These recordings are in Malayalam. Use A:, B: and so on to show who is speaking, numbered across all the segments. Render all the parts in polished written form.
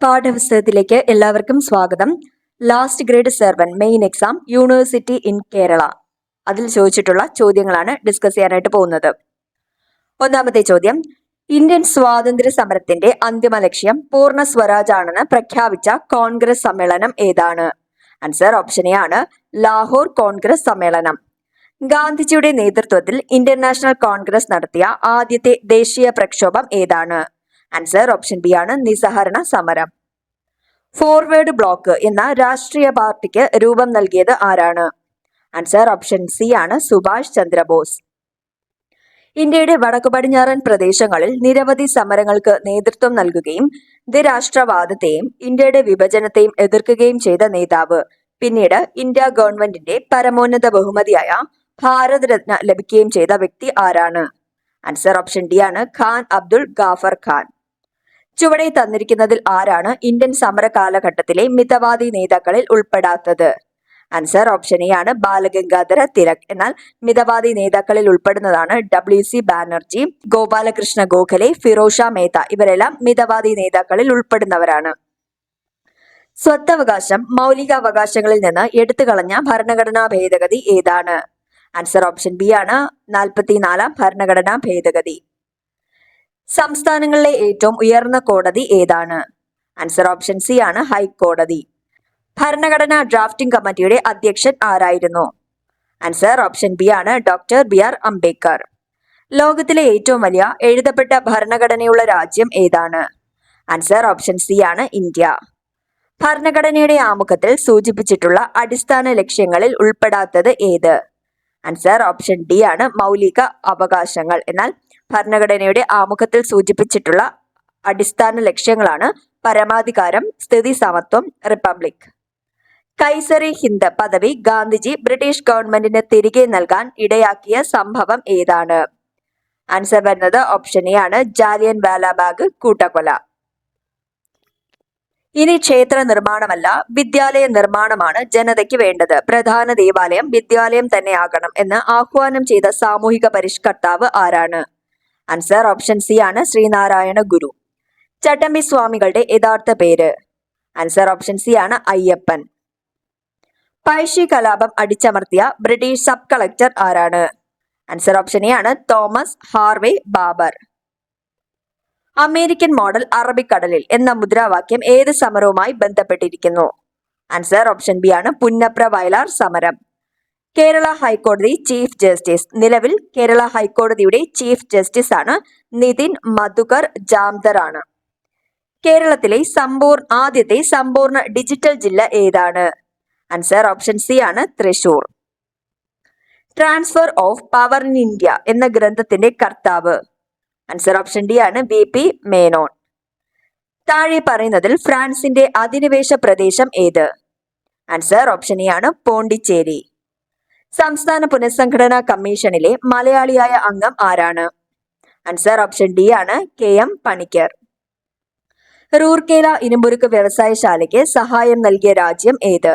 A: പാഠപുസ്തകത്തിലേക്ക് എല്ലാവർക്കും സ്വാഗതം. Last grade 7 main exam university in Kerala, അതിൽ ചോദിച്ചിട്ടുള്ള ചോദ്യങ്ങളാണ് ഡിസ്കസ് ചെയ്യാനായിട്ട് പോകുന്നത്. ഒന്നാമത്തെ ചോദ്യം, ഇന്ത്യൻ സ്വാതന്ത്ര്യ സമരത്തിന്റെ അന്തിമ ലക്ഷ്യം പൂർണ്ണ സ്വരാജ് ആണെന്ന് പ്രഖ്യാപിച്ച കോൺഗ്രസ് സമ്മേളനം ഏതാണ്? ആൻസർ ഓപ്ഷൻ എ ആണ് ലാഹോർ കോൺഗ്രസ് സമ്മേളനം. ഗാന്ധിജിയുടെ നേതൃത്വത്തിൽ ഇന്ത്യൻ നാഷണൽ കോൺഗ്രസ് നടത്തിയ ആദ്യത്തെ ദേശീയ പ്രക്ഷോഭം ഏതാണ്? ആൻസർ ഓപ്ഷൻ ബി ആണ് നിസ്സഹരണ സമരം. ഫോർവേഡ് ബ്ലോക്ക് എന്ന രാഷ്ട്രീയ പാർട്ടിക്ക് രൂപം നൽകിയത് ആരാണ്? ആൻസർ ഓപ്ഷൻ സി ആണ് സുഭാഷ് ചന്ദ്രബോസ്. ഇന്ത്യയുടെ വടക്കു പടിഞ്ഞാറൻ പ്രദേശങ്ങളിൽ നിരവധി സമരങ്ങൾക്ക് നേതൃത്വം നൽകുകയും ദ്വിരാഷ്ട്രവാദത്തെയും ഇന്ത്യയുടെ വിഭജനത്തെയും എതിർക്കുകയും ചെയ്ത നേതാവ്, പിന്നീട് ഇന്ത്യ ഗവൺമെന്റിന്റെ പരമോന്നത ബഹുമതിയായ ഭാരതരത്ന ലഭിക്കുകയും ചെയ്ത വ്യക്തി ആരാണ്? ആൻസർ ഓപ്ഷൻ ഡി ആണ് ഖാൻ അബ്ദുൾ ഗാഫർ ഖാൻ. ചുവടെ തന്നിരിക്കുന്നതിൽ ആരാണ് ഇന്ത്യൻ സമര കാലഘട്ടത്തിലെ മിതവാദി നേതാക്കളിൽ ഉൾപ്പെടാത്തത്? ആൻസർ ഓപ്ഷൻ എ ആണ് ബാലഗംഗാധര തിലക്. എന്നാൽ മിതവാദി നേതാക്കളിൽ ഉൾപ്പെടുന്നതാണ് WC ബാനർജി, ഗോപാലകൃഷ്ണ ഗോഖലെ, ഫിറോസ് ഷാ മേത്ത. ഇവരെല്ലാം മിതവാദി നേതാക്കളിൽ ഉൾപ്പെടുന്നവരാണ്. സ്വത്തവകാശം മൗലികാവകാശങ്ങളിൽ നിന്ന് എടുത്തുകളഞ്ഞ ഭരണഘടനാ ഭേദഗതി ഏതാണ്? ആൻസർ ഓപ്ഷൻ ബി ആണ് 44-ാം ഭരണഘടനാ ഭേദഗതി. സംസ്ഥാനങ്ങളിലെ ഏറ്റവും ഉയർന്ന കോടതി ഏതാണ്? ആൻസർ ഓപ്ഷൻ സി ആണ് ഹൈക്കോടതി. ഭരണഘടനാ ഡ്രാഫ്റ്റിംഗ് കമ്മിറ്റിയുടെ അധ്യക്ഷൻ ആരായിരുന്നു? ആൻസർ ഓപ്ഷൻ ബി ആണ് ഡോക്ടർ BR അംബേദ്കർ. ലോകത്തിലെ ഏറ്റവും വലിയ എഴുതപ്പെട്ട ഭരണഘടനയുള്ള രാജ്യം ഏതാണ്? ആൻസർ ഓപ്ഷൻ സി ആണ് ഇന്ത്യ. ഭരണഘടനയുടെ ആമുഖത്തിൽ സൂചിപ്പിച്ചിട്ടുള്ള അടിസ്ഥാന ലക്ഷ്യങ്ങളിൽ ഉൾപ്പെടാത്തത് ഏത്? ആൻസർ ഓപ്ഷൻ ഡി ആണ് മൗലിക അവകാശങ്ങൾ. എന്നാൽ ഭരണഘടനയുടെ ആമുഖത്തിൽ സൂചിപ്പിച്ചിട്ടുള്ള അടിസ്ഥാന ലക്ഷ്യങ്ങളാണ് പരമാധികാരം, സ്ഥിതി സമത്വം, റിപ്പബ്ലിക്. കൈസറി ഹിന്ദ് പദവി ഗാന്ധിജി ബ്രിട്ടീഷ് ഗവൺമെന്റിന് തിരികെ നൽകാൻ ഇടയാക്കിയ സംഭവം ഏതാണ്? ആൻസർ വരുന്നത് ഓപ്ഷൻ എ ആണ് ജാലിയൻ വാലാബാഗ് കൂട്ടക്കൊല. ഇനി ക്ഷേത്ര നിർമ്മാണമല്ല വിദ്യാലയ നിർമ്മാണമാണ് ജനതയ്ക്ക് വേണ്ടത്, പ്രധാന ദേവാലയം വിദ്യാലയം തന്നെയാകണം എന്ന് ആഹ്വാനം ചെയ്ത സാമൂഹിക പരിഷ്കർത്താവ് ആരാണ്? ആൻസർ ഓപ്ഷൻ സി ആണ് ശ്രീനാരായണ ഗുരു. ചട്ടമ്പി സ്വാമികളുടെ യഥാർത്ഥ പേര്? ആൻസർ ഓപ്ഷൻ സി ആണ് അയ്യപ്പൻ. പഴശ്ശി കലാപം അടിച്ചമർത്തിയ ബ്രിട്ടീഷ് സബ് കളക്ടർ ആരാണ്? ആൻസർ ഓപ്ഷൻ എ ആണ് Thomas Harvey Babur. American model അറബിക്കടലിൽ എന്ന മുദ്രാവാക്യം ഏത് സമരവുമായി ബന്ധപ്പെട്ടിരിക്കുന്നു? ആൻസർ ഓപ്ഷൻ ബി ആണ് പുന്നപ്ര വയലാർ സമരം. കേരള ഹൈക്കോടതി ചീഫ് ജസ്റ്റിസ്, നിലവിൽ കേരള ഹൈക്കോടതിയുടെ ചീഫ് ജസ്റ്റിസ് ആണ് നിതിൻ മധുകർ ജാംദർ ആണ്. കേരളത്തിലെ ആദ്യത്തെ സമ്പൂർണ്ണ ഡിജിറ്റൽ ജില്ല ഏതാണ്? ആൻസർ ഓപ്ഷൻ സി ആണ് Thrissur. Transfer of power in India എന്ന ഗ്രന്ഥത്തിന്റെ കർത്താവ്? ആൻസർ ഓപ്ഷൻ ഡി ആണ് VP മേനോൻ. താഴെ പറയുന്നതിൽ ഫ്രാൻസിന്റെ അധിനിവേശ പ്രദേശം ഏത്? ആൻസർ ഓപ്ഷൻ എ ആണ് പോണ്ടിച്ചേരി. സംസ്ഥാന പുനഃസംഘടനാ കമ്മീഷനിലെ മലയാളിയായ അംഗം ആരാണ്? ആൻസർ ഓപ്ഷൻ ഡി ആണ് KM പണിക്കർ. റൂർക്കേല ഇരുമ്പുരുക്ക് വ്യവസായശാലയ്ക്ക് സഹായം നൽകിയ രാജ്യം ഏത്?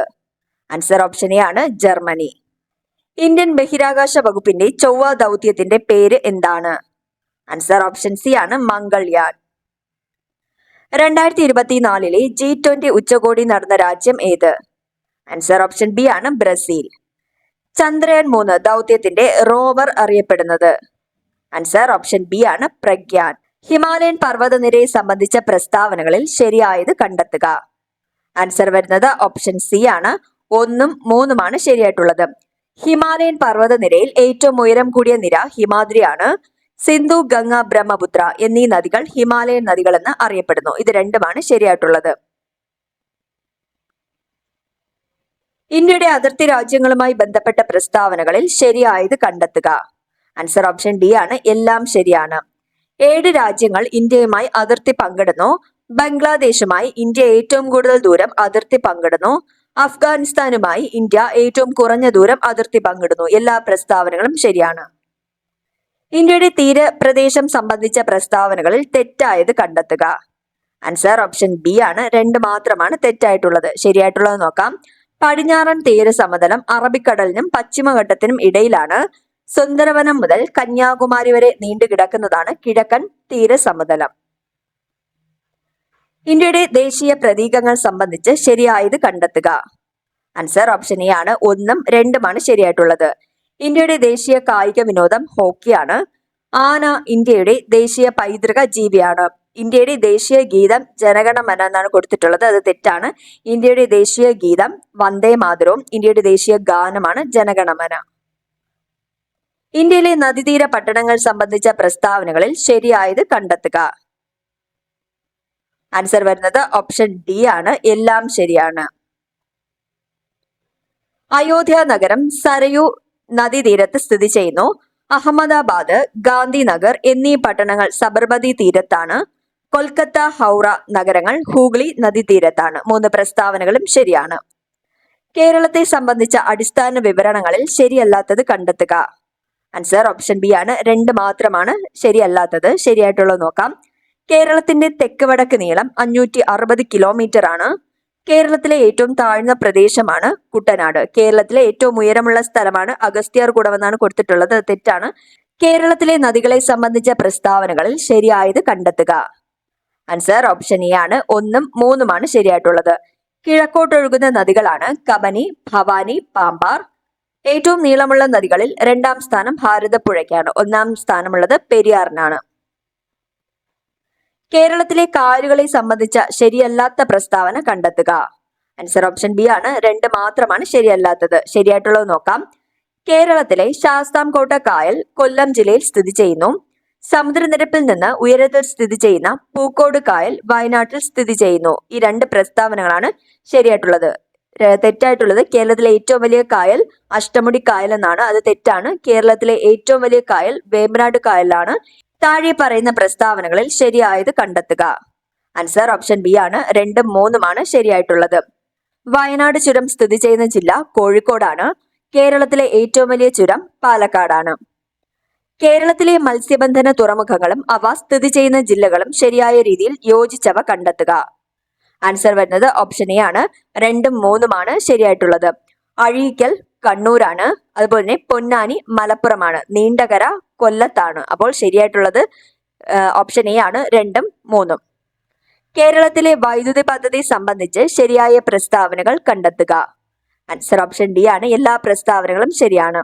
A: ആൻസർ ഓപ്ഷൻ എ ആണ് ജർമ്മനി. ഇന്ത്യൻ ബഹിരാകാശ വകുപ്പിന്റെ ചൊവ്വ ദൗത്യത്തിന്റെ പേര് എന്താണ്? ആൻസർ ഓപ്ഷൻ സി ആണ് മംഗൾയാൻ. 2024 G20 ഉച്ചകോടി നടന്ന രാജ്യം ഏത്? ആൻസർ ഓപ്ഷൻ ബി ആണ് ബ്രസീൽ. ചന്ദ്രയാൻ 3 ദൗത്യത്തിന്റെ റോവർ അറിയപ്പെടുന്നത്? ആൻസർ ഓപ്ഷൻ ബി ആണ് പ്രഗ്യാൻ. ഹിമാലയൻ പർവ്വതനിരയെ സംബന്ധിച്ച പ്രസ്താവനകളിൽ ശരിയായത് കണ്ടെത്തുക. ആൻസർ വരുന്നത് ഓപ്ഷൻ സി ആണ് 1ഉം 3ഉം ആണ് ശരിയായിട്ടുള്ളത്. ഹിമാലയൻ പർവ്വതനിരയിൽ ഏറ്റവും ഉയരം കൂടിയ നിര ഹിമാദ്രിയാണ്. സിന്ധു, ഗംഗ, ബ്രഹ്മപുത്ര എന്നീ നദികൾ ഹിമാലയൻ നദികൾ എന്ന് അറിയപ്പെടുന്നു. ഇത് രണ്ടുമാണ് ശരിയായിട്ടുള്ളത്. ഇന്ത്യയുടെ അതിർത്തി രാജ്യങ്ങളുമായി ബന്ധപ്പെട്ട പ്രസ്താവനകളിൽ ശരിയായത് കണ്ടെത്തുക. ആൻസർ ഓപ്ഷൻ ഡി ആണ് എല്ലാം ശരിയാണ്. 7 രാജ്യങ്ങൾ ഇന്ത്യയുമായി അതിർത്തി പങ്കിടുന്നു. ബംഗ്ലാദേശുമായി ഇന്ത്യ ഏറ്റവും കൂടുതൽ ദൂരം അതിർത്തി പങ്കിടുന്നു. അഫ്ഗാനിസ്ഥാനുമായി ഇന്ത്യ ഏറ്റവും കുറഞ്ഞ ദൂരം അതിർത്തി പങ്കിടുന്നു. എല്ലാ പ്രസ്താവനകളും ശരിയാണ്. ഇന്ത്യയുടെ തീരപ്രദേശം സംബന്ധിച്ച പ്രസ്താവനകളിൽ തെറ്റായത് കണ്ടെത്തുക. ആൻസർ ഓപ്ഷൻ ബി ആണ് 2 മാത്രമാണ് തെറ്റായിട്ടുള്ളത്. ശരിയായിട്ടുള്ളത് നോക്കാം. പടിഞ്ഞാറൻ തീരസമതലം അറബിക്കടലിനും പശ്ചിമഘട്ടത്തിനും ഇടയിലാണ്. സുന്ദരവനം മുതൽ കന്യാകുമാരി വരെ നീണ്ടുകിടക്കുന്നതാണ് കിഴക്കൻ തീരസമതലം. ഇന്ത്യയുടെ ദേശീയ പ്രതീകങ്ങൾ സംബന്ധിച്ച് ശരിയായത് കണ്ടെത്തുക. ആൻസർ ഓപ്ഷൻ എ ആണ്. 1ഉം 2ഉമാണ് ശരിയായിട്ടുള്ളത്. ഇന്ത്യയുടെ ദേശീയ കായിക വിനോദം ഹോക്കിയാണ്. ആന ഇന്ത്യയുടെ ദേശീയ പൈതൃക ജീവിയാണ്. ഇന്ത്യയുടെ ദേശീയ ഗീതം ജനഗണമന എന്നാണ് കൊടുത്തിട്ടുള്ളത്. അത് തെറ്റാണ്. ഇന്ത്യയുടെ ദേശീയ ഗീതം വന്ദേ മാതരവും ഇന്ത്യയുടെ ദേശീയ ഗാനമാണ് ജനഗണമന. ഇന്ത്യയിലെ നദീതീര പട്ടണങ്ങൾ സംബന്ധിച്ച പ്രസ്താവനകളിൽ ശരിയായത് കണ്ടെത്തുക. ആൻസർ വരുന്നത് ഓപ്ഷൻ ഡി ആണ്. എല്ലാം ശരിയാണ്. അയോധ്യ നഗരം സരയു നദീതീരത്ത് സ്ഥിതി ചെയ്യുന്നു. അഹമ്മദാബാദ്, ഗാന്ധിനഗർ എന്നീ പട്ടണങ്ങൾ സബർമതി തീരത്താണ്. കൊൽക്കത്ത, ഹൗറ നഗരങ്ങൾ ഹൂഗ്ലി നദീതീരത്താണ്. 3 പ്രസ്താവനകളും ശരിയാണ്. കേരളത്തെ സംബന്ധിച്ച അടിസ്ഥാന വിവരണങ്ങളിൽ ശരിയല്ലാത്തത് കണ്ടെത്തുക. ആൻസർ ഓപ്ഷൻ ബി ആണ്. 2 മാത്രമാണ് ശരിയല്ലാത്തത്. ശരിയായിട്ടുള്ളത് നോക്കാം. കേരളത്തിന്റെ തെക്ക് വടക്ക് നീളം 560 കിലോമീറ്റർ ആണ്. കേരളത്തിലെ ഏറ്റവും താഴ്ന്ന പ്രദേശമാണ് കുട്ടനാട്. കേരളത്തിലെ ഏറ്റവും ഉയരമുള്ള സ്ഥലമാണ് അഗസ്ത്യാർകൂടം എന്നാണ് കൊടുത്തിട്ടുള്ളത്. അത് തെറ്റാണ്. കേരളത്തിലെ നദികളെ സംബന്ധിച്ച പ്രസ്താവനകളിൽ ശരിയായത് കണ്ടെത്തുക. ആൻസർ ഓപ്ഷൻ എ ആണ്. 1ഉം 3ഉമാണ് ശരിയായിട്ടുള്ളത്. കിഴക്കോട്ടൊഴുകുന്ന നദികളാണ് കബനി, ഭവാനി, പാമ്പാർ. ഏറ്റവും നീളമുള്ള നദികളിൽ 2ാം സ്ഥാനം ഭാരതപ്പുഴയ്ക്കാണ്. 1ാം സ്ഥാനമുള്ളത് പെരിയാറിനാണ്. കേരളത്തിലെ കായലുകളെ സംബന്ധിച്ച ശരിയല്ലാത്ത പ്രസ്താവന കണ്ടെത്തുക. ആൻസർ ഓപ്ഷൻ ബി ആണ്. 2 മാത്രമാണ് ശരിയല്ലാത്തത്. ശരിയായിട്ടുള്ളത് നോക്കാം. കേരളത്തിലെ ശാസ്താംകോട്ട കായൽ കൊല്ലം ജില്ലയിൽ സ്ഥിതി ചെയ്യുന്നു. സമുദ്രനിരപ്പിൽ നിന്ന് ഉയരത്തിൽ സ്ഥിതി ചെയ്യുന്ന പൂക്കോട് കായൽ വയനാട്ടിൽ സ്ഥിതി ചെയ്യുന്നു. ഈ 2 പ്രസ്താവനകളാണ് ശരിയായിട്ടുള്ളത്. തെറ്റായിട്ടുള്ളത് കേരളത്തിലെ ഏറ്റവും വലിയ കായൽ അഷ്ടമുടി കായൽ എന്നാണ്. അത് തെറ്റാണ്. കേരളത്തിലെ ഏറ്റവും വലിയ കായൽ വേമ്പനാട് കായലാണ്. താഴെ പറയുന്ന പ്രസ്താവനകളിൽ ശരിയായത് കണ്ടെത്തുക. ആൻസർ ഓപ്ഷൻ ബി ആണ്. 2ഉം 3ഉമാണ് ശരിയായിട്ടുള്ളത്. വയനാട് ചുരം സ്ഥിതി ചെയ്യുന്ന ജില്ല കോഴിക്കോടാണ്. കേരളത്തിലെ ഏറ്റവും വലിയ ചുരം പാലക്കാടാണ്. കേരളത്തിലെ മത്സ്യബന്ധന തുറമുഖങ്ങളും അവ സ്ഥിതി ചെയ്യുന്ന ജില്ലകളും ശരിയായ രീതിയിൽ യോജിച്ചവ കണ്ടെത്തുക. ആൻസർ വരുന്നത് ഓപ്ഷൻ എ ആണ്. 2ഉം 3ഉമാണ് ശരിയായിട്ടുള്ളത്. അഴീക്കൽ കണ്ണൂരാണ്. അതുപോലെ തന്നെ പൊന്നാനി മലപ്പുറമാണ്. നീണ്ടകര കൊല്ലത്താണ്. അപ്പോൾ ശരിയായിട്ടുള്ളത് ഓപ്ഷൻ എ ആണ്. 2ഉം 3ഉം. കേരളത്തിലെ വൈദ്യുതി പദ്ധതി സംബന്ധിച്ച് ശരിയായ പ്രസ്താവനകൾ കണ്ടെത്തുക. ആൻസർ ഓപ്ഷൻ ഡി ആണ്. എല്ലാ പ്രസ്താവനകളും ശരിയാണ്.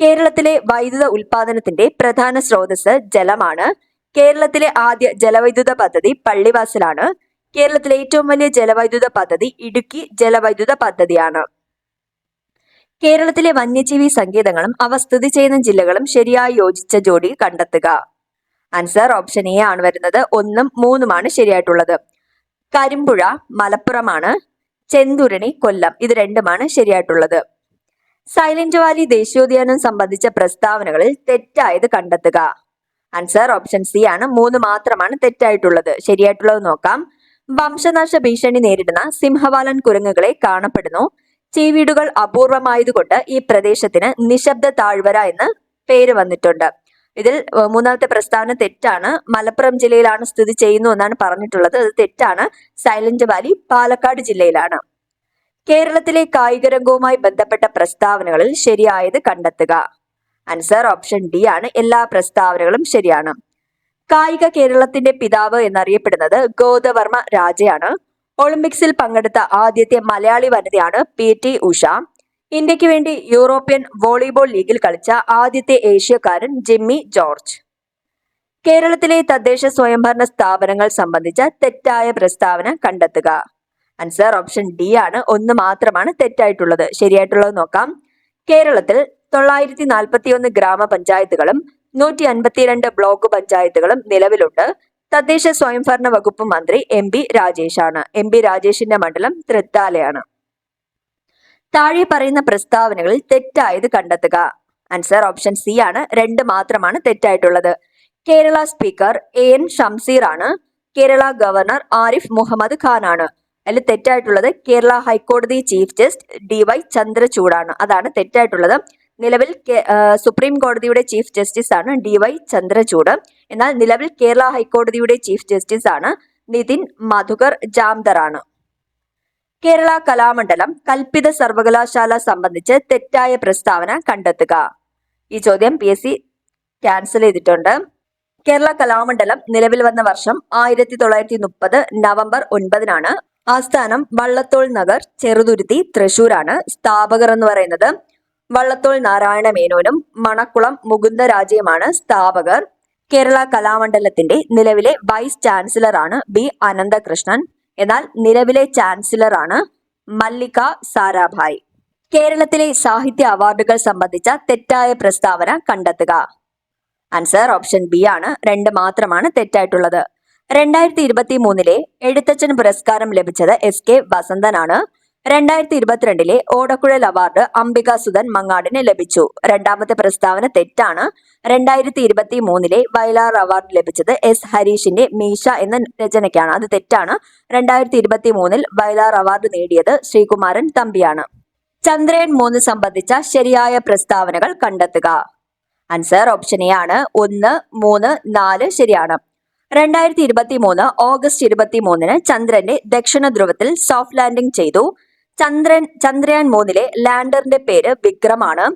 A: കേരളത്തിലെ വൈദ്യുത ഉൽപാദനത്തിന്റെ പ്രധാന സ്രോതസ് ജലമാണ്. കേരളത്തിലെ ആദ്യ ജലവൈദ്യുത പദ്ധതി പള്ളിവാസലാണ്. കേരളത്തിലെ ഏറ്റവും വലിയ ജലവൈദ്യുത പദ്ധതി ഇടുക്കി ജലവൈദ്യുത പദ്ധതിയാണ്. കേരളത്തിലെ വന്യജീവി സങ്കേതങ്ങളും അവ സ്ഥിതി ചെയ്യുന്ന ജില്ലകളും ശരിയായി യോജിച്ച ജോഡി കണ്ടെത്തുക. ആൻസർ ഓപ്ഷൻ എ ആണ് വരുന്നത്. 1ഉം 3ഉമാണ് ശരിയായിട്ടുള്ളത്. കരിമ്പുഴ മലപ്പുറമാണ്. ചെന്തുരണി കൊല്ലം. ഇത് 2ഉമാണ് ശരിയായിട്ടുള്ളത്. സൈലന്റ് വാലി ദേശീയോദ്യാനം സംബന്ധിച്ച പ്രസ്താവനകളിൽ തെറ്റായത് കണ്ടെത്തുക. ആൻസർ ഓപ്ഷൻ സി ആണ്. 3 മാത്രമാണ് തെറ്റായിട്ടുള്ളത്. ശരിയായിട്ടുള്ളത് നോക്കാം. വംശനാശ ഭീഷണി നേരിടുന്ന സിംഹവാലൻ കുരങ്ങുകളെ കാണപ്പെടുന്നു. ചീവീടുകൾ അപൂർവമായതുകൊണ്ട് ഈ പ്രദേശത്തിന് നിശബ്ദ താഴ്വര എന്ന് പേര് വന്നിട്ടുണ്ട്. ഇതിൽ 3ാമത്തെ പ്രസ്താവന തെറ്റാണ്. മലപ്പുറം ജില്ലയിലാണ് സ്ഥിതി ചെയ്യുന്നു എന്നാണ് പറഞ്ഞിട്ടുള്ളത്. അത് തെറ്റാണ്. സൈലന്റ് വാലി പാലക്കാട് ജില്ലയിലാണ്. കേരളത്തിലെ കായിക രംഗവുമായി ബന്ധപ്പെട്ട പ്രസ്താവനകളിൽ ശരിയായത് കണ്ടെത്തുക. ആൻസർ ഓപ്ഷൻ ഡി ആണ്. എല്ലാ പ്രസ്താവനകളും ശരിയാണ്. കായിക കേരളത്തിന്റെ പിതാവ് എന്നറിയപ്പെടുന്നത് ഗോദവർമ്മ രാജയാണ്. ഒളിമ്പിക്സിൽ പങ്കെടുത്ത ആദ്യത്തെ മലയാളി വനിതയാണ് PT ഉഷ. ഇന്ത്യക്ക് വേണ്ടി യൂറോപ്യൻ വോളിബോൾ ലീഗിൽ കളിച്ച ആദ്യത്തെ ഏഷ്യക്കാരൻ ജിമ്മി ജോർജ്. കേരളത്തിലെ തദ്ദേശ സ്വയംഭരണ സ്ഥാപനങ്ങൾ സംബന്ധിച്ച തെറ്റായ പ്രസ്താവന കണ്ടെത്തുക. ആൻസർ ഓപ്ഷൻ ഡി ആണ്. 1 മാത്രമാണ് തെറ്റായിട്ടുള്ളത്. ശരിയായിട്ടുള്ളത് നോക്കാം. കേരളത്തിൽ 941 ഗ്രാമപഞ്ചായത്തുകളും 152 ബ്ലോക്ക് പഞ്ചായത്തുകളും നിലവിലുണ്ട്. തദ്ദേശ സ്വയംഭരണ വകുപ്പ് മന്ത്രി MB രാജേഷാണ്. MB രാജേഷിന്റെ മണ്ഡലം തൃത്താലയാണ്. താഴെ പറയുന്ന പ്രസ്താവനകളിൽ തെറ്റായത് കണ്ടെത്തുക. ആൻസർ ഓപ്ഷൻ സി ആണ്. 2 മാത്രമാണ് തെറ്റായിട്ടുള്ളത്. കേരള സ്പീക്കർ AN ഷംസീർ ആണ്. കേരള ഗവർണർ ആരിഫ് മുഹമ്മദ് ഖാൻ ആണ്. അതിൽ തെറ്റായിട്ടുള്ളത് കേരള ഹൈക്കോടതി ചീഫ് ജസ്റ്റിസ് DY ചന്ദ്രചൂഡാണ്. അതാണ് തെറ്റായിട്ടുള്ളത്. നിലവിൽ സുപ്രീം കോടതിയുടെ ചീഫ് ജസ്റ്റിസ് ആണ് DY ചന്ദ്രചൂഡ്. എന്നാൽ നിലവിൽ കേരള ഹൈക്കോടതിയുടെ ചീഫ് ജസ്റ്റിസ് ആണ് നിതിൻ മധുകർ ജാംദർ ആണ്. കേരള കലാമണ്ഡലം കൽപ്പിത സർവകലാശാല സംബന്ധിച്ച് തെറ്റായ പ്രസ്താവന കണ്ടെത്തുക. ഈ ചോദ്യം PSC ക്യാൻസൽ ചെയ്തിട്ടുണ്ട്. കേരള കലാമണ്ഡലം നിലവിൽ വന്ന വർഷം 1930 നവംബർ 9-നാണ്. ആസ്ഥാനം വള്ളത്തോൾ നഗർ, ചെറുതുരുത്തി, തൃശൂരാണ്. സ്ഥാപകർ എന്ന് പറയുന്നത് വള്ളത്തോൾ നാരായണ മേനോനും മണക്കുളം മുകുന്ദരാജയുമാണ് സ്ഥാപകർ. കേരള കലാമണ്ഡലത്തിന്റെ നിലവിലെ വൈസ് ചാൻസലറാണ് ബി അനന്തകൃഷ്ണൻ. എന്നാൽ നിലവിലെ ചാൻസലറാണ് മല്ലിക സാരാഭായ്. കേരളത്തിലെ സാഹിത്യ അവാർഡുകൾ സംബന്ധിച്ച തെറ്റായ പ്രസ്താവന കണ്ടെത്തുക. ആൻസർ ഓപ്ഷൻ ബി ആണ്. 2 മാത്രമാണ് തെറ്റായിട്ടുള്ളത്. 2023 എഴുത്തച്ഛൻ പുരസ്കാരം ലഭിച്ചത് SK വസന്തനാണ്. 2022 ഓടക്കുഴൽ അവാർഡ് അംബികാസുധൻ മങ്ങാടിന് ലഭിച്ചു. രണ്ടാമത്തെ പ്രസ്താവന തെറ്റാണ്. 2023 വയലാർ അവാർഡ് ലഭിച്ചത് S ഹരീഷിന്റെ മീശ എന്ന രചനയ്ക്കാണ്. അത് തെറ്റാണ്. 2023 വയലാർ അവാർഡ് നേടിയത് ശ്രീകുമാരൻ തമ്പിയാണ്. ചന്ദ്രയാൻ 3 സംബന്ധിച്ച ശരിയായ പ്രസ്താവനകൾ കണ്ടെത്തുക. ആൻസർ ഓപ്ഷൻ എ ആണ്. 1, 3, 4 ശരിയാണ്. 2023 ഓഗസ്റ്റ് 23-ന് ചന്ദ്രന്റെ ദക്ഷിണ ധ്രുവത്തിൽ സോഫ്റ്റ് ലാൻഡിംഗ് ചെയ്തു. ചന്ദ്രയാൻ 3 ലാൻഡറിന്റെ പേര് വിക്രമാണ്.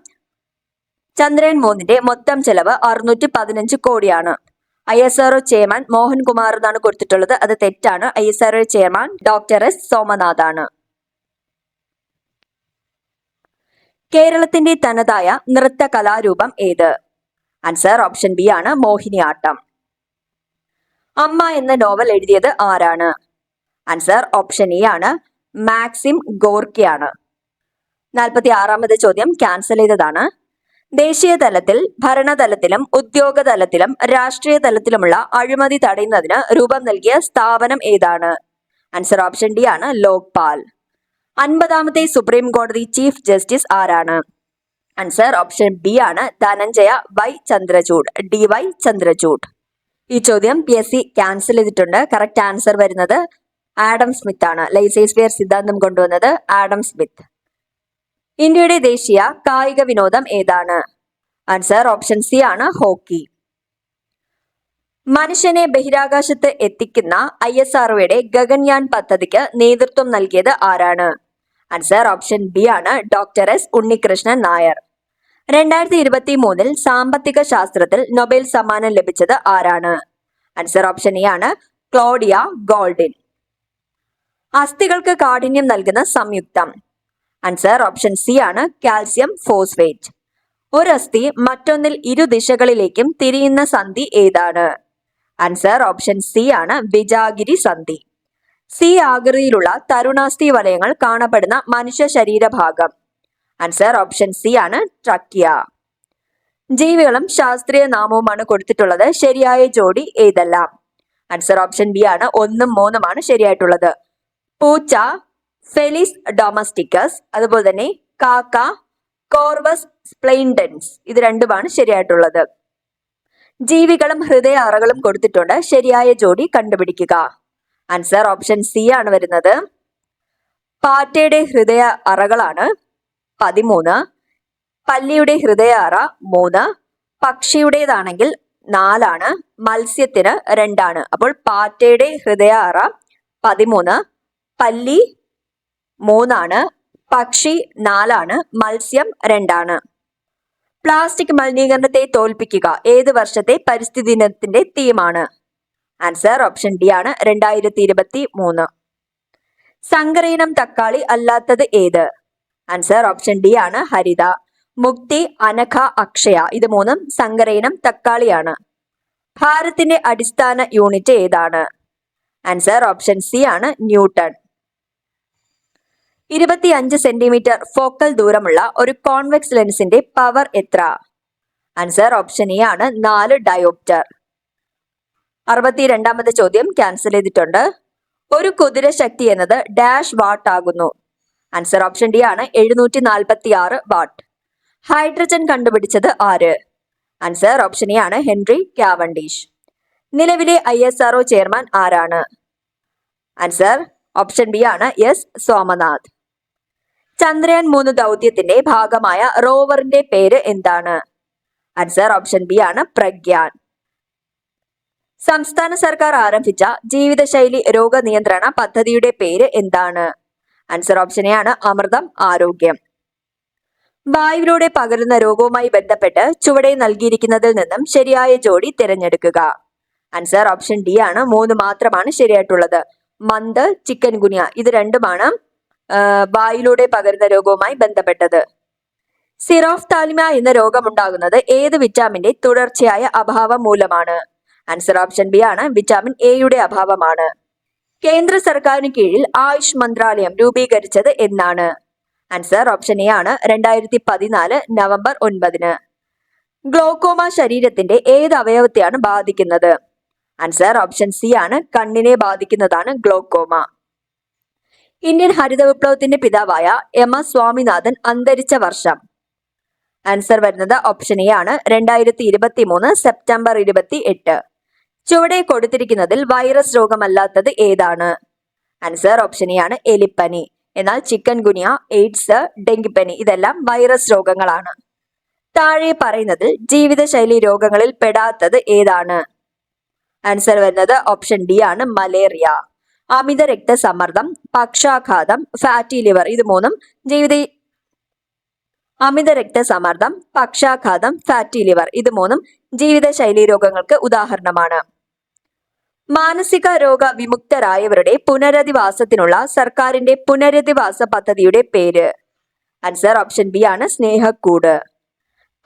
A: ചന്ദ്രയാൻ 3 മൊത്തം ചെലവ് 615 കോടിയാണ്. ISRO ചെയർമാൻ മോഹൻകുമാർ എന്നാണ് കൊടുത്തിട്ടുള്ളത്. അത് തെറ്റാണ്. ISRO chairman doctor S സോമനാഥാണ്. കേരളത്തിന്റെ തനതായ നൃത്ത കലാരൂപം ഏത്? ആൻസർ ഓപ്ഷൻ ബി ആണ്. മോഹിനിയാട്ടം. അമ്മ എന്ന നോവൽ എഴുതിയത് ആരാണ്? ആൻസർ ഓപ്ഷൻ എ ആണ്. മാക്സിം ഗോർക്കിയാണ്. 46ാമത് ചോദ്യം ക്യാൻസൽ ചെയ്തതാണ്. ദേശീയ തലത്തിൽ, ഭരണതലത്തിലും ഉദ്യോഗ തലത്തിലും രാഷ്ട്രീയ തലത്തിലുമുള്ള അഴിമതി തടയുന്നതിന് രൂപം നൽകിയ സ്ഥാപനം ഏതാണ്? ആൻസർ ഓപ്ഷൻ ഡി ആണ്. ലോക്പാൽ. 50ാമത്തെ സുപ്രീം കോടതി ചീഫ് ജസ്റ്റിസ് ആരാണ്? ആൻസർ ഓപ്ഷൻ ബി ആണ്. Dhananjaya Y Chandrachud, DY Chandrachud. ഈ ചോദ്യം PSC ക്യാൻസൽ ചെയ്തിട്ടുണ്ട്. കറക്റ്റ് ആൻസർ വരുന്നത് ആഡം സ്മിത്ത് ആണ്. ലൈസേഴ്സ്ഫിയർ സിദ്ധാന്തം കൊണ്ടുവന്നത് ആഡം സ്മിത്ത്. ഇന്ത്യയുടെ ദേശീയ കായിക വിനോദം ഏതാണ്? ആൻസർ ഓപ്ഷൻ സി ആണ്. ഹോക്കി. മനുഷ്യനെ ബഹിരാകാശത്ത് എത്തിക്കുന്ന ISROയുടെ ഗഗൻയാൻ പദ്ധതിക്ക് നേതൃത്വം നൽകിയത് ആരാണ്? ആൻസർ ഓപ്ഷൻ ബി ആണ്. Doctor S Unnikrishnan Nair. 2023 സാമ്പത്തിക ശാസ്ത്രത്തിൽ നൊബേൽ സമ്മാനം ലഭിച്ചത് ആരാണ്? ആൻസർ ഓപ്ഷൻ എ ആണ്. Claudia Goldin. അസ്ഥികൾക്ക് കാഠിന്യം നൽകുന്ന സംയുക്തം? ആൻസർ ഓപ്ഷൻ സി ആണ്. Calcium phosphate. ഒരു അസ്ഥി മറ്റൊന്നിൽ ഇരുദിശകളിലേക്കും തിരിയുന്ന സന്ധി ഏതാണ്? ആൻസർ ഓപ്ഷൻ സി ആണ്. വിജാഗിരി സന്ധി. C ആകൃതിയിലുള്ള തരുണാസ്ഥി വലയങ്ങൾ കാണപ്പെടുന്ന മനുഷ്യ ശരീരഭാഗം? ആൻസർ ഓപ്ഷൻ സി ആണ്. ട്രക്കിയ. ജീവികളും ശാസ്ത്രീയ നാമവുമാണ് കൊടുത്തിട്ടുള്ളത്. ശരിയായ ജോഡി ഏതെല്ലാം? ആൻസർ ഓപ്ഷൻ ബി ആണ്. 1ഉം 3ഉമാണ് ശരിയായിട്ടുള്ളത്. പൂച്ച ഫെലിസ് ഡൊമസ്റ്റിക്കസ്, അതുപോലെ തന്നെ കാക്ക കോർവസ് സ്പ്ലെയിൻഡൻസ്, ഇത് രണ്ടുമാണ് ശരിയായിട്ടുള്ളത്. ജീവികളും ഹൃദയ അറകളും കൊടുത്തിട്ടുണ്ട്. ശരിയായ ജോഡി കണ്ടുപിടിക്കുക. ആൻസർ ഓപ്ഷൻ സി ആണ് വരുന്നത്. പാറ്റയുടെ ഹൃദയ അറകളാണ് 13, പല്ലിയുടെ ഹൃദയ അറ 3, പക്ഷിയുടേതാണെങ്കിൽ 4 ആണ്, മത്സ്യത്തിന് 2 ആണ്. അപ്പോൾ പാറ്റയുടെ ഹൃദയ അറ 13, പല്ലി 3 ആണ്, പക്ഷി 4 ആണ്, മത്സ്യം 2 ആണ്. പ്ലാസ്റ്റിക് മലിനീകരണത്തെ തോൽപ്പിക്കുക ഏത് വർഷത്തെ പരിസ്ഥിതി ദിനത്തിന്റെ തീമാണ്? ആൻസർ ഓപ്ഷൻ ഡി ആണ്. 2023. സങ്കരയിനം തക്കാളി അല്ലാത്തത് ഏത്? ആൻസർ ഓപ്ഷൻ ഡി ആണ്. ഹരിത. മുക്തി, അനഘ, അക്ഷയ, ഇത് 3ഉം സങ്കരയിനം തക്കാളിയാണ്. ഭാരത്തിന്റെ അടിസ്ഥാന യൂണിറ്റ് ഏതാണ്? ആൻസർ ഓപ്ഷൻ സി ആണ്. ന്യൂട്ടൺ. 25 സെന്റിമീറ്റർ ഫോക്കൽ ദൂരമുള്ള ഒരു കോൺവെക്സ് ലെൻസിന്റെ പവർ എത്ര? ആൻസർ ഓപ്ഷൻ എ ആണ്. 4 ഡയോപ്റ്റർ. 62ാമത്തെ ചോദ്യം ക്യാൻസൽ ചെയ്തിട്ടുണ്ട്. ഒരു കുതിര ശക്തി എന്നത് ഡാഷ് വാട്ട് ആകുന്നു? ആൻസർ ഓപ്ഷൻ ഡി ആണ്. 746 വാട്ട്. ഹൈഡ്രജൻ കണ്ടുപിടിച്ചത് ആര്? ആൻസർ ഓപ്ഷൻ എ ആണ്. Henry Cavendish. നിലവിലെ ISRO ചെയർമാൻ ആരാണ്? ആൻസർ ഓപ്ഷൻ ബി ആണ്. എസ് സോമനാഥ്. ചന്ദ്രയാൻ 3 ദൗത്യത്തിന്റെ ഭാഗമായ റോവറിന്റെ പേര് എന്താണ്? ആൻസർ ഓപ്ഷൻ ബി ആണ്. പ്രഗ്യാൻ. സംസ്ഥാന സർക്കാർ ആരംഭിച്ച ജീവിതശൈലി രോഗനിയന്ത്രണ പദ്ധതിയുടെ പേര് എന്താണ്? ആൻസർ ഓപ്ഷൻ എ ആണ്. അമൃതം ആരോഗ്യം. വായുവിലൂടെ പകരുന്ന രോഗവുമായി ബന്ധപ്പെട്ട് ചുവടെ നൽകിയിരിക്കുന്നതിൽ നിന്നും ശരിയായ ജോഡി തിരഞ്ഞെടുക്കുക. ആൻസർ ഓപ്ഷൻ ഡി ആണ്. 3 മാത്രമാണ് ശരിയായിട്ടുള്ളത്. മന്ത്, ചിക്കൻ ഗുനിയ ഇത് രണ്ടുമാണ് വായുവിലൂടെ പകരുന്ന രോഗവുമായി ബന്ധപ്പെട്ടത്. സിറോഫ്താൽമിയ എന്ന രോഗമുണ്ടാകുന്നത് ഏത് വിറ്റാമിന്റെ തുടർച്ചയായ അഭാവം മൂലമാണ്? ആൻസർ ഓപ്ഷൻ ബി ആണ്. വിറ്റാമിൻ എയുടെ അഭാവമാണ്. കേന്ദ്ര സർക്കാരിന് കീഴിൽ ആയുഷ് മന്ത്രാലയം രൂപീകരിച്ചത് എന്നാണ്? ആൻസർ ഓപ്ഷൻ എ ആണ്. 2014 നവംബർ 9. ഗ്ലോക്കോമ ശരീരത്തിന്റെ ഏത് അവയവത്തെയാണ് ബാധിക്കുന്നത്? ആൻസർ ഓപ്ഷൻ സി ആണ്. കണ്ണിനെ ബാധിക്കുന്നതാണ് ഗ്ലോക്കോമ. ഇന്ത്യൻ ഹരിത വിപ്ലവത്തിന്റെ പിതാവായ എം എസ് സ്വാമിനാഥൻ അന്തരിച്ച വർഷം? ആൻസർ വരുന്നത് ഓപ്ഷൻ എ ആണ്. 2023 സെപ്റ്റംബർ 28. ചുവടെ കൊടുത്തിരിക്കുന്നതിൽ വൈറസ് രോഗമല്ലാത്തത് ഏതാണ്? ആൻസർ ഓപ്ഷൻ എ ആണ്. എലിപ്പനി. എന്നാൽ ചിക്കൻ ഗുനിയ, എയ്ഡ്സ്, ഡെങ്കിപ്പനി ഇതെല്ലാം വൈറസ് രോഗങ്ങളാണ്. താഴെ പറയുന്നതിൽ ജീവിതശൈലി രോഗങ്ങളിൽ പെടാത്തത് ഏതാണ്? ആൻസർ വരുന്നത് ഓപ്ഷൻ ഡി ആണ്. മലേറിയ. അമിത രക്തസമ്മർദ്ദം, പക്ഷാഘാതം, ഫാറ്റി ലിവർ ഇത് മൂന്നും അമിത രക്തസമ്മർദ്ദം, പക്ഷാഘാതം, ഫാറ്റി ലിവർ ഇത് മൂന്നും ജീവിതശൈലി രോഗങ്ങൾക്ക് ഉദാഹരണമാണ്. മാനസിക രോഗ വിമുക്തരായവരുടെ പുനരധിവാസത്തിനുള്ള സർക്കാരിന്റെ പുനരധിവാസ പദ്ധതിയുടെ പേര്? ആൻസർ ഓപ്ഷൻ ബി ആണ്. സ്നേഹക്കൂട്.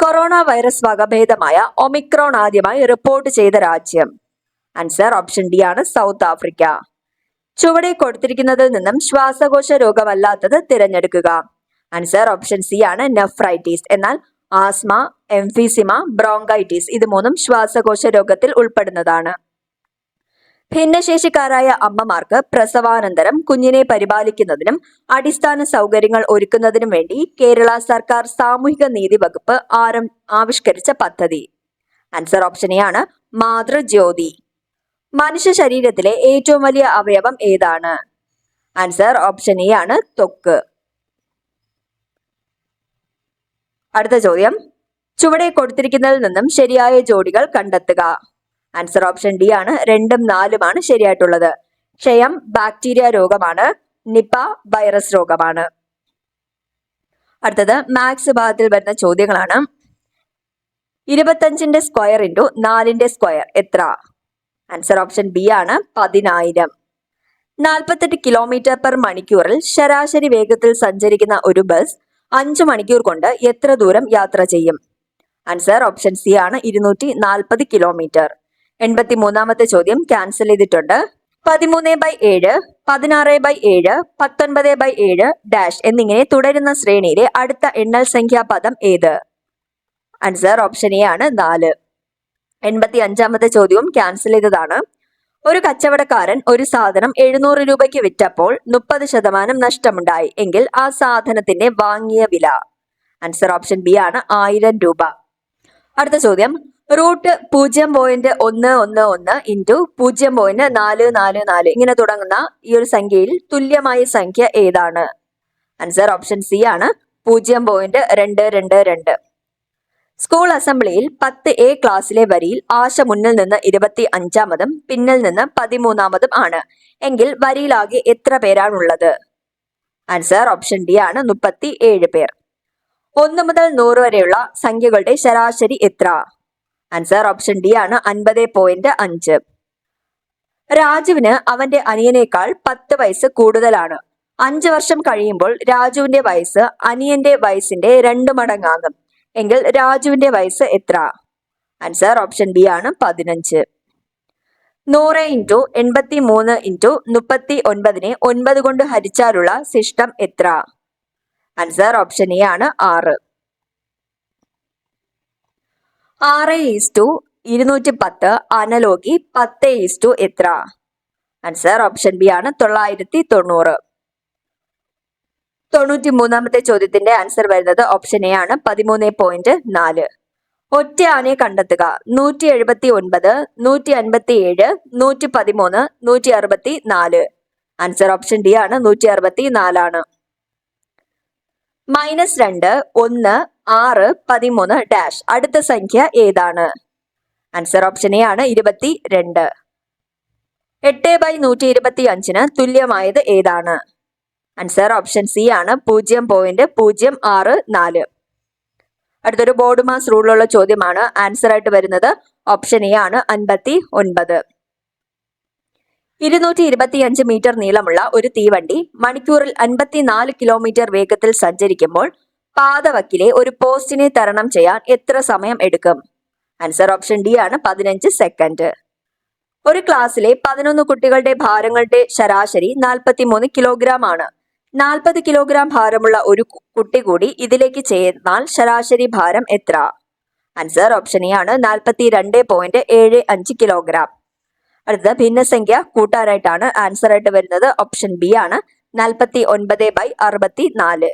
A: കൊറോണ വൈറസ് വകഭേദമായ ഒമിക്രോൺ ആദ്യമായി റിപ്പോർട്ട് ചെയ്ത രാജ്യം? ആൻസർ ഓപ്ഷൻ ഡി ആണ്. South Africa. ചുവടെ കൊടുത്തിരിക്കുന്നതിൽ നിന്നും ശ്വാസകോശ രോഗമല്ലാത്തത് തിരഞ്ഞെടുക്കുക. ആൻസർ ഓപ്ഷൻ സി ആണ്. നെഫ്രൈറ്റിസ്. എന്നാൽ ആസ്മ, എംഫീസിമ, ബ്രോങ്കൈറ്റിസ് ഇത് മൂന്നും ശ്വാസകോശ രോഗത്തിൽ ഉൾപ്പെടുന്നതാണ്. ഭിന്നശേഷിക്കാരായ അമ്മമാർക്ക് പ്രസവാനന്തരം കുഞ്ഞിനെ പരിപാലിക്കുന്നതിനും അടിസ്ഥാന സൗകര്യങ്ങൾ ഒരുക്കുന്നതിനും വേണ്ടി കേരള സർക്കാർ സാമൂഹിക നീതി വകുപ്പ് ആവിഷ്കരിച്ച പദ്ധതി? ആൻസർ ഓപ്ഷൻ എ ആണ്. മാതൃജ്യോതി. മനുഷ്യ ശരീരത്തിലെ ഏറ്റവും വലിയ അവയവം ഏതാണ്? ആൻസർ ഓപ്ഷൻ എ ആണ്. ത്വക്ക്. അടുത്ത ചോദ്യം, ചുവടെ കൊടുത്തിരിക്കുന്നതിൽ നിന്നും ശരിയായ ജോഡികൾ കണ്ടെത്തുക. ആൻസർ ഓപ്ഷൻ ഡി ആണ്. 2ഉം 4ഉമാണ് ശരിയായിട്ടുള്ളത്. ക്ഷയം ബാക്ടീരിയ രോഗമാണ്. നിപ വൈറസ് രോഗമാണ്. അടുത്തത് മാത്സ് വിഭാഗത്തിൽ വരുന്ന ചോദ്യങ്ങളാണ്. 25ന്റെ സ്ക്വയർ ഇൻറ്റു 4ന്റെ സ്ക്വയർ എത്ര? ആൻസർ ഓപ്ഷൻ ബി ആണ്. 10,000. 48 കിലോമീറ്റർ പെർ മണിക്കൂറിൽ ശരാശരി വേഗത്തിൽ സഞ്ചരിക്കുന്ന ഒരു ബസ് 5 മണിക്കൂർ കൊണ്ട് എത്ര ദൂരം യാത്ര ചെയ്യും? ആൻസർ ഓപ്ഷൻ സി ആണ്. 240 കിലോമീറ്റർ. 83ാമത്തെ ചോദ്യം ക്യാൻസൽ ചെയ്തിട്ടുണ്ട്. 13/7, 16/7, 19/7 ഡാഷ് എന്നിങ്ങനെ തുടരുന്ന ശ്രേണിയിലെ അടുത്ത എണ്ണൽ സംഖ്യാ പദം ഏത്? ആൻസർ ഓപ്ഷൻ എ ആണ്. 4. 85ാമത്തെ ചോദ്യവും ക്യാൻസൽ ചെയ്തതാണ്. ഒരു കച്ചവടക്കാരൻ ഒരു സാധനം 700 രൂപയ്ക്ക് വിറ്റപ്പോൾ 30% നഷ്ടമുണ്ടായി എങ്കിൽ ആ സാധനത്തിന്റെ വാങ്ങിയ വില? ആൻസർ ഓപ്ഷൻ ബി ആണ്. 1000 രൂപ. അടുത്ത ചോദ്യം, റൂട്ട് 0.111 ഇൻറ്റു 0.444 ഇങ്ങനെ തുടങ്ങുന്ന ഈ ഒരു സംഖ്യയിൽ തുല്യമായ സംഖ്യ ഏതാണ്? ആൻസർ ഓപ്ഷൻ സി ആണ്. 0.222. സ്കൂൾ അസംബ്ലിയിൽ 10A ക്ലാസ്സിലെ വരിയിൽ ആശ മുന്നിൽ നിന്ന് 25ാമതും പിന്നിൽ നിന്ന് 13ാമതും ആണ് എങ്കിൽ വരിയിലാകെ എത്ര പേരാണുള്ളത്? ആൻസർ ഓപ്ഷൻ ഡി ആണ്. 37 പേർ. 1 മുതൽ 100 വരെയുള്ള സംഖ്യകളുടെ ശരാശരി എത്ര? ആൻസർ ഓപ്ഷൻ ഡി ആണ്. 50.5. രാജുവിന് അവന്റെ അനിയനേക്കാൾ 10 വയസ്സ് കൂടുതലാണ്. 5 വർഷം കഴിയുമ്പോൾ രാജുവിന്റെ വയസ്സ് അനിയന്റെ വയസ്സിന്റെ 2 മടങ്ങാകും എങ്കിൽ രാജുവിന്റെ വയസ്സ് എത്ര? ആൻസർ ഓപ്ഷൻ ബി ആണ്. 15. 100 ഇൻറ്റു 83 ഇൻറ്റു 39നെ 9 കൊണ്ട് ഹരിച്ചാലുള്ള ശിഷ്ടം എത്ര? ആൻസർ ഓപ്ഷൻ എ ആണ്. 6. 6:210 അനലോഗി 10 എത്ര? ആൻസർ ഓപ്ഷൻ ബി ആണ്. 990. 93ാമത്തെ ചോദ്യത്തിന്റെ ആൻസർ വരുന്നത് ഓപ്ഷൻ എ ആണ്. 13.4. ഒറ്റ ആനയെ കണ്ടെത്തുക. 179, 157, 113, 164. ആൻസർ ഓപ്ഷൻ ഡി ആണ്. 164 ആണ്. -2, 1, 6, 13 ഡാഷ് അടുത്ത സംഖ്യ ഏതാണ്? ആൻസർ ഓപ്ഷൻ എ ആണ്. 22. 8/125 തുല്യമായത് ഏതാണ്? ആൻസർ ഓപ്ഷൻ സി ആണ്. 0.064. അടുത്തൊരു ബോർഡ് മാസ് റൂളിലുള്ള ചോദ്യമാണ്. ആൻസർ ആയിട്ട് വരുന്നത് ഓപ്ഷൻ എ ആണ് 59. 225 മീറ്റർ നീളമുള്ള ഒരു തീവണ്ടി മണിക്കൂറിൽ 54 കിലോമീറ്റർ വേഗത്തിൽ സഞ്ചരിക്കുമ്പോൾ പാതവക്കിലെ ഒരു പോസ്റ്റിനെ തരണം ചെയ്യാൻ എത്ര സമയം എടുക്കും? ആൻസർ ഓപ്ഷൻ ഡി ആണ് 15 സെക്കൻഡ്. ഒരു ക്ലാസ്സിലെ 11 കുട്ടികളുടെ ഭാരങ്ങളുടെ ശരാശരി 43 കിലോഗ്രാം ആണ്. 40 കിലോഗ്രാം ഭാരമുള്ള ഒരു കുട്ടി കൂടി ഇതിലേക്ക് ചേർന്നാൽ ശരാശരി ഭാരം എത്ര? ആൻസർ ഓപ്ഷൻ എ ആണ് 42.75 കിലോഗ്രാം. അടുത്ത ഭിന്നസംഖ്യ കൂട്ടാനായിട്ടാണ്. ആൻസർ ആയിട്ട് വരുന്നത് ഓപ്ഷൻ ബി ആണ് 49/64.